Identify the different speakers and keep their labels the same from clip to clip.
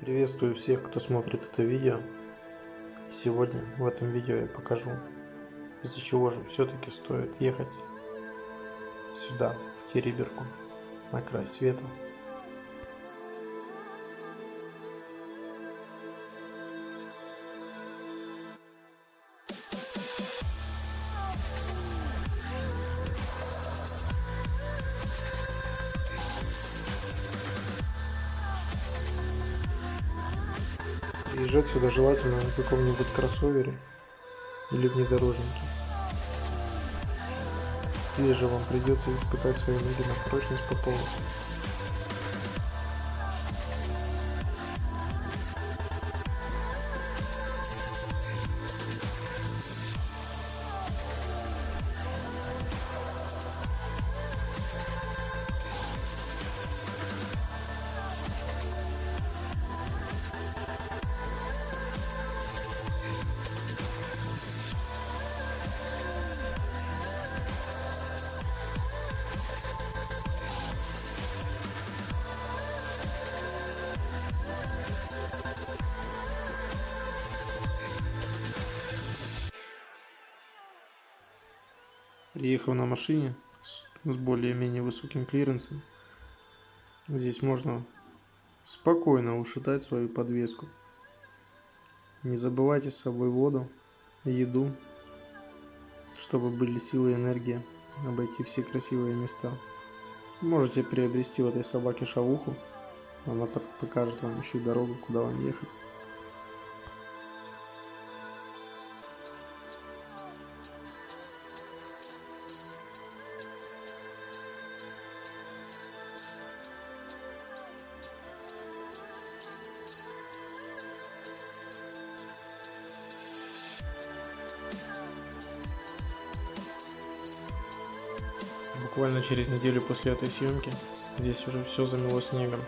Speaker 1: Приветствую всех, кто смотрит это видео. И сегодня в этом видео я покажу, из-за чего же все-таки стоит ехать сюда, в Териберку, на край света. Приезжать сюда желательно на каком-нибудь кроссовере или внедорожнике. Или же вам придется испытать свои ноги на прочность по полу. Приехав на машине с более-менее высоким клиренсом, здесь можно спокойно ушатать свою подвеску. Не забывайте с собой воду, еду, чтобы были силы и энергия обойти все красивые места. Можете приобрести у этой собаки шавуху, она покажет вам еще и дорогу, куда вам ехать. Буквально через неделю после этой съемки здесь уже все замело снегом.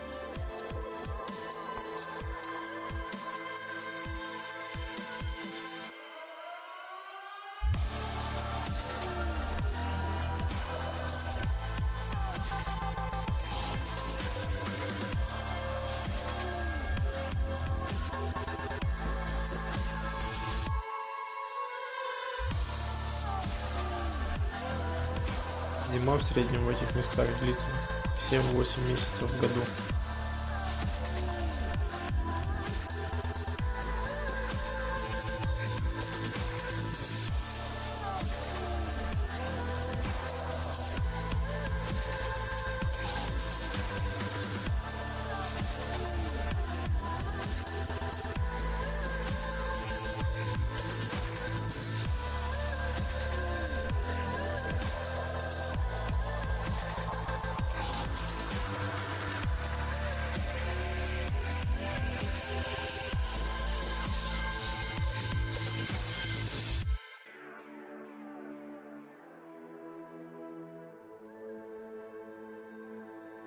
Speaker 1: Зима в среднем в этих местах длится 7-8 месяцев в году.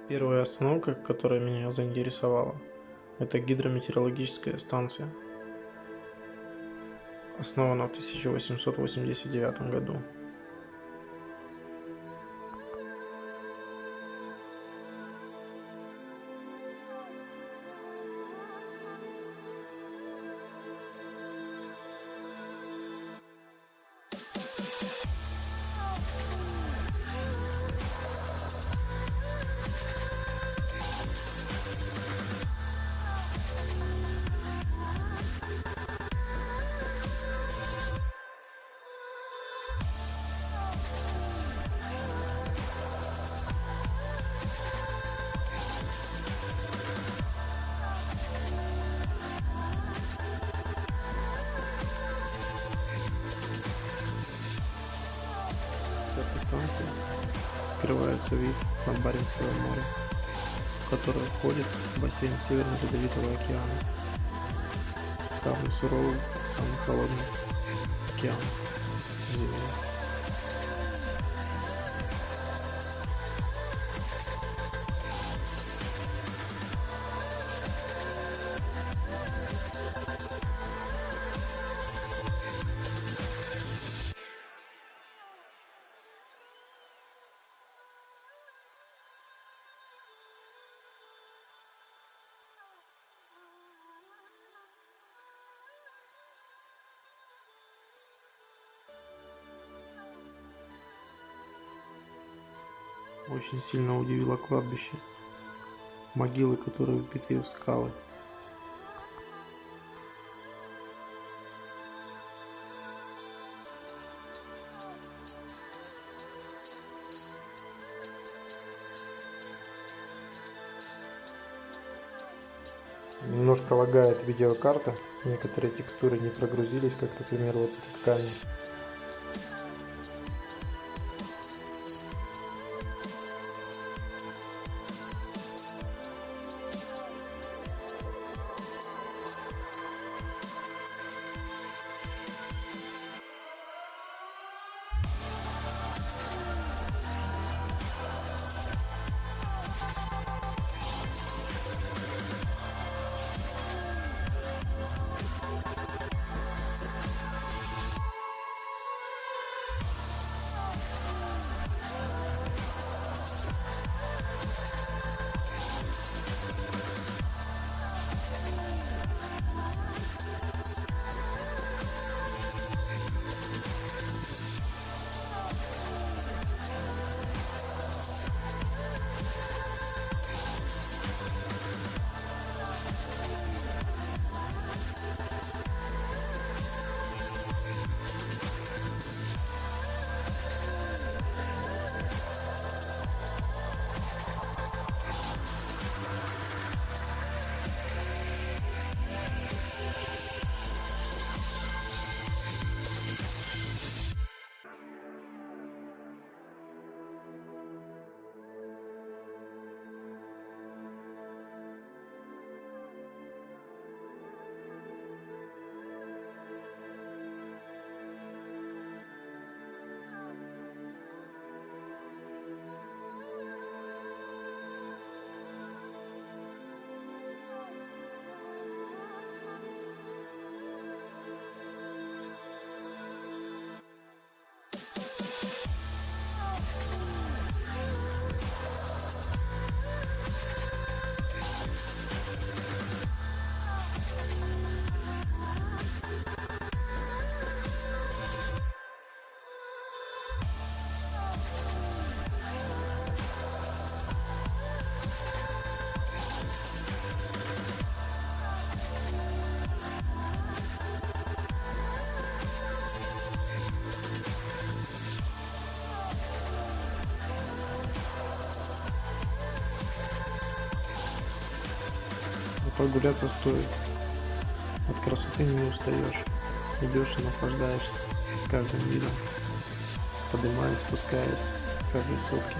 Speaker 1: Первая остановка, которая меня заинтересовала, это гидрометеорологическая станция. Основана в 1889 году. С этой станции открывается вид на Баренцево море, в которое входит бассейн Северного Ледовитого океана, самый суровый, самый холодный океан Земли. Очень сильно удивило кладбище. Могилы, которые вбиты в скалы. Немножко лагает видеокарта. Некоторые текстуры не прогрузились, как, например, вот этот камень. Прогуляться стоит. От красоты не устаешь. Идешь и наслаждаешься каждым видом, поднимаясь, спускаясь с каждой сопки.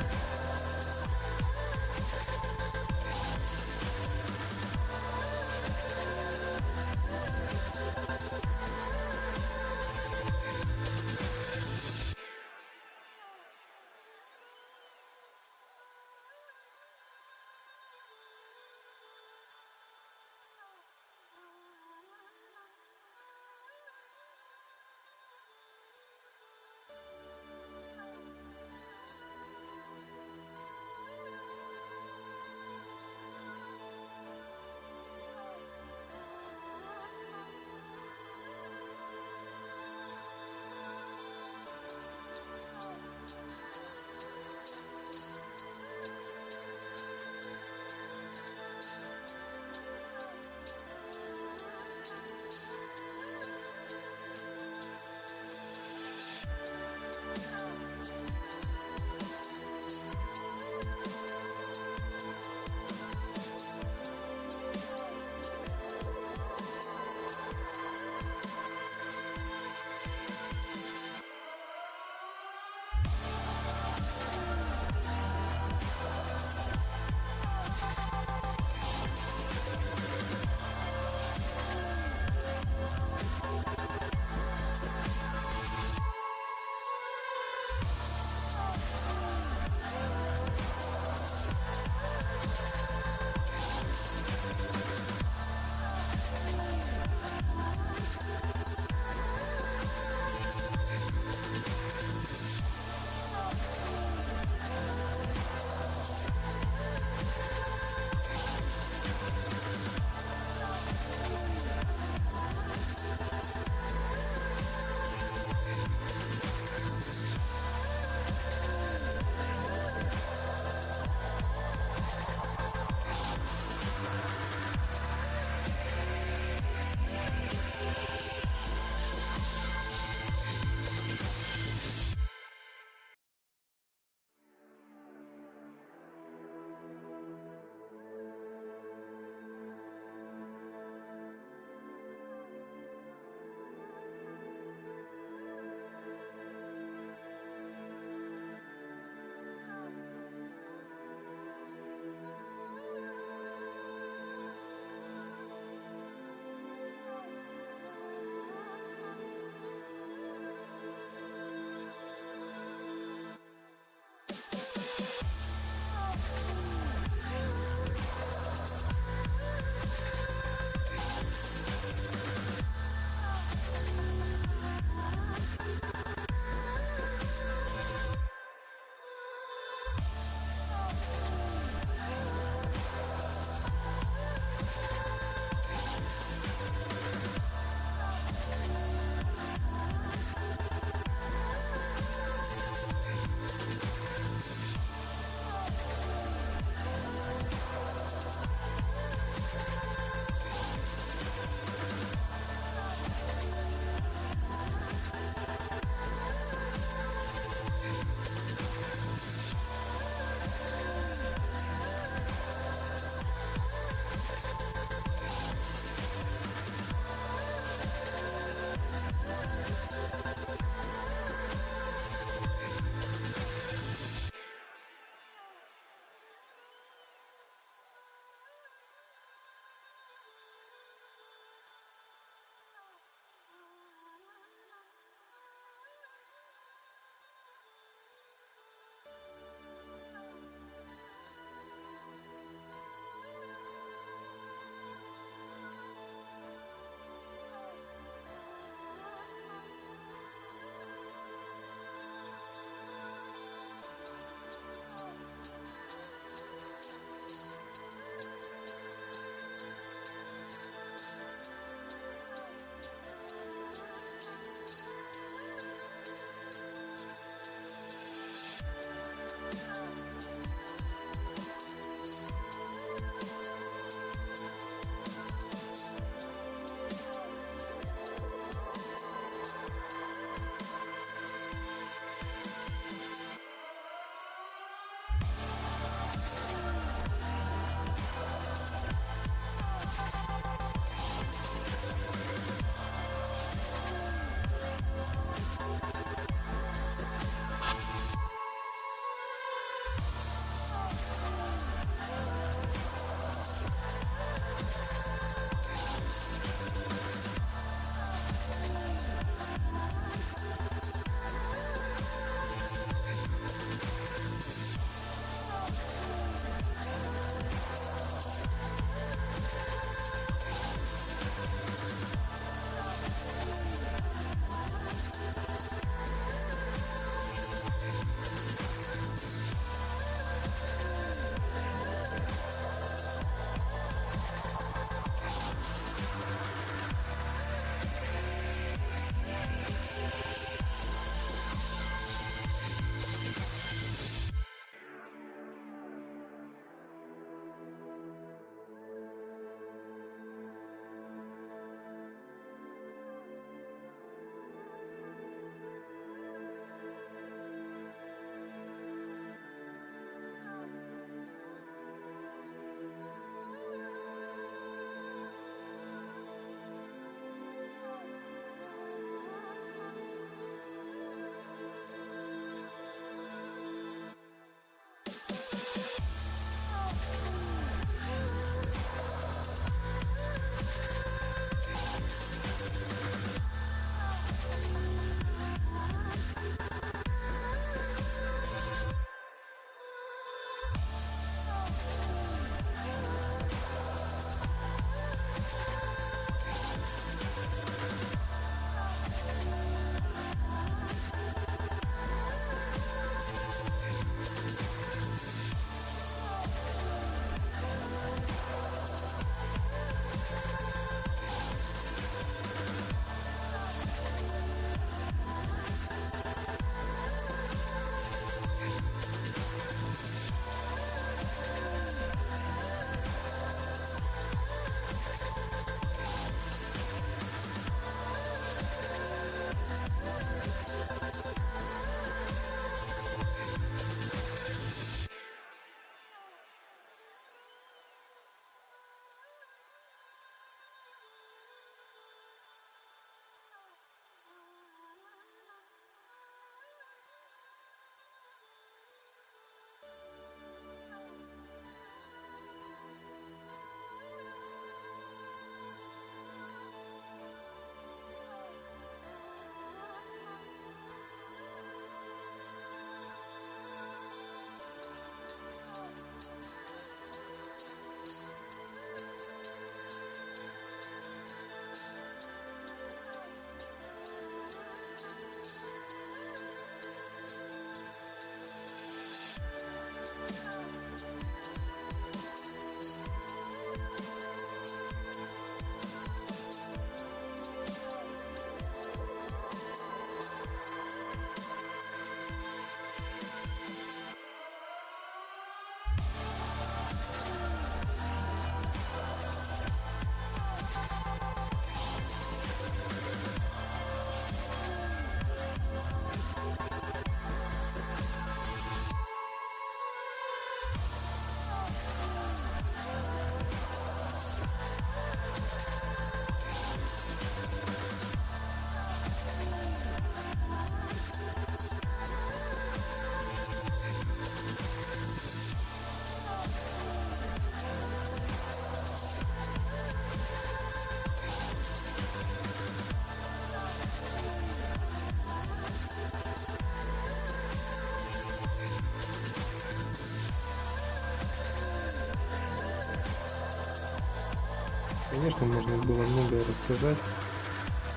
Speaker 1: Конечно, можно было многое рассказать,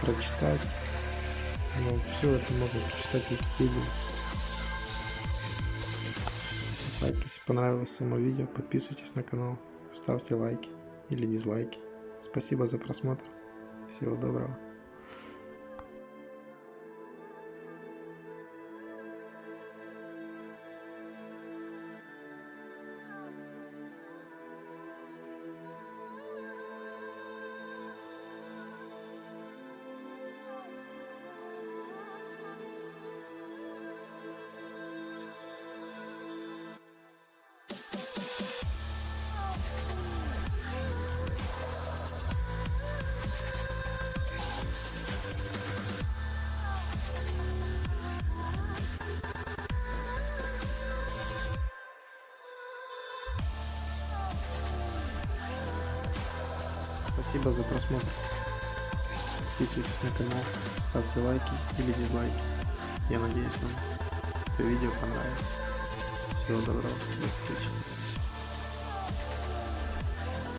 Speaker 1: прочитать, но все это можно прочитать в Википедии. Так, если понравилось само видео, подписывайтесь на канал, ставьте лайки или дизлайки. Спасибо за просмотр. Всего доброго. Спасибо за просмотр. Подписывайтесь на канал, ставьте лайки или дизлайки. Я надеюсь, вам это видео понравится. Всего доброго, до встречи.